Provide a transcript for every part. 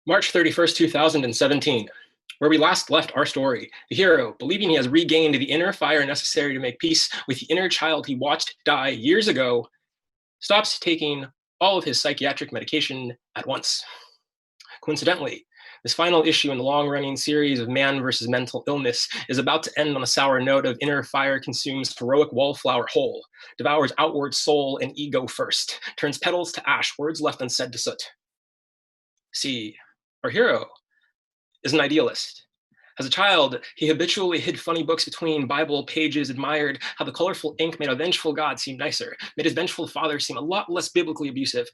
March 31st, 2017. Where we last left our story, the hero, believing he has regained the inner fire necessary to make peace with the inner child he watched die years ago, stops taking all of his psychiatric medication at once. Coincidentally, this final issue in the long-running series of Man versus Mental Illness is about to end on a sour note of inner fire consumes heroic wallflower whole, devours outward soul and ego first, turns petals to ash, words left unsaid to soot. See, our hero is an idealist. As a child, he habitually hid funny books between Bible pages, admired how the colorful ink made a vengeful God seem nicer, made his vengeful father seem a lot less biblically abusive.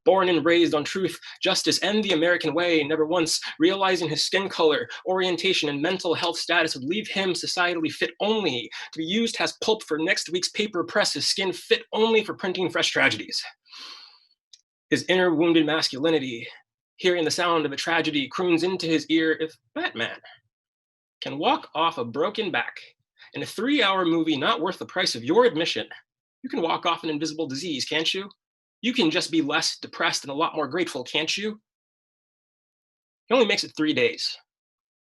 Born and raised on truth, justice, and the American way, never once realizing his skin color, orientation, and mental health status would leave him societally fit only to be used as pulp for next week's paper press, his skin fit only for printing fresh tragedies. His inner wounded masculinity, hearing the sound of a tragedy, croons into his ear, if Batman can walk off a broken back in a 3-hour movie not worth the price of your admission, you can walk off an invisible disease, can't you? You can just be less depressed and a lot more grateful, can't you? He only makes it 3 days,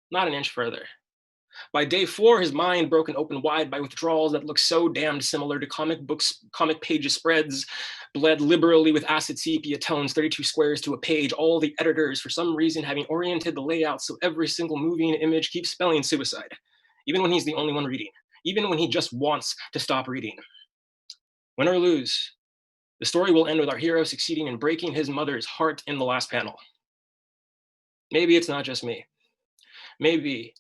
not an inch further. By day 4, his mind broken open wide by withdrawals that look so damned similar to comic books, comic pages spreads, bled liberally with acid sepia tones, 32 squares to a page, all the editors, for some reason, having oriented the layout so every single movie and image keeps spelling suicide, even when he's the only one reading, even when he just wants to stop reading. Win or lose, the story will end with our hero succeeding in breaking his mother's heart in the last panel. Maybe it's not just me. Maybe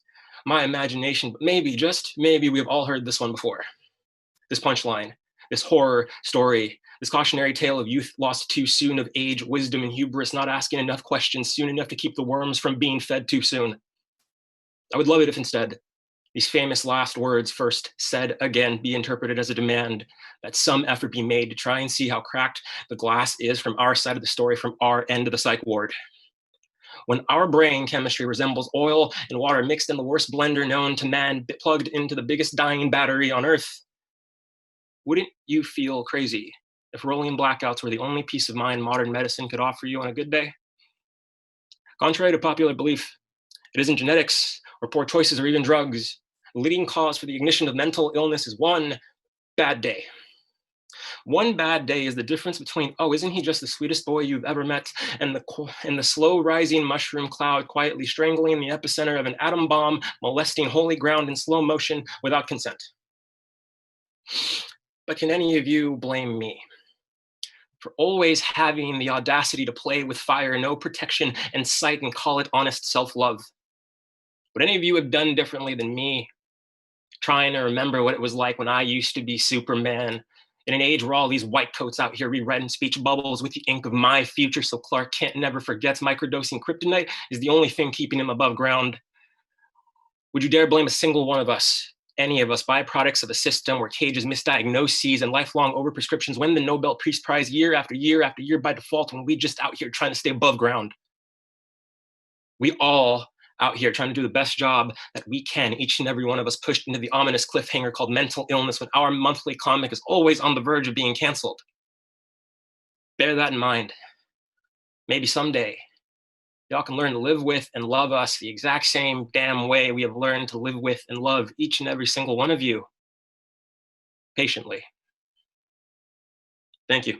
my imagination, but maybe, just maybe, we've all heard this one before. This punchline, this horror story, this cautionary tale of youth lost too soon, of age, wisdom, and hubris, not asking enough questions soon enough to keep the worms from being fed too soon. I would love it if instead, these famous last words, first said again, be interpreted as a demand that some effort be made to try and see how cracked the glass is from our side of the story, from our end of the psych ward. When our brain chemistry resembles oil and water mixed in the worst blender known to man, plugged into the biggest dying battery on Earth, wouldn't you feel crazy if rolling blackouts were the only peace of mind modern medicine could offer you on a good day? Contrary to popular belief, it isn't genetics or poor choices or even drugs. The leading cause for the ignition of mental illness is one bad day. One bad day is the difference between, oh, isn't he just the sweetest boy you've ever met, and the slow rising mushroom cloud quietly strangling the epicenter of an atom bomb, molesting holy ground in slow motion without consent. But can any of you blame me for always having the audacity to play with fire, no protection in sight, and call it honest self-love? Would any of you have done differently than me, trying to remember what it was like when I used to be Superman, in an age where all these white coats out here rewriting speech bubbles with the ink of my future so Clark Kent never forgets microdosing kryptonite is the only thing keeping him above ground? Would you dare blame a single one of us, any of us, byproducts of a system where cages, misdiagnoses, and lifelong overprescriptions win the Nobel Peace Prize year after year after year by default, when we just out here trying to stay above ground? We all out here trying to do the best job that we can, each and every one of us pushed into the ominous cliffhanger called mental illness when our monthly comic is always on the verge of being canceled. Bear that in mind. Maybe someday, y'all can learn to live with and love us the exact same damn way we have learned to live with and love each and every single one of you, patiently. Thank you.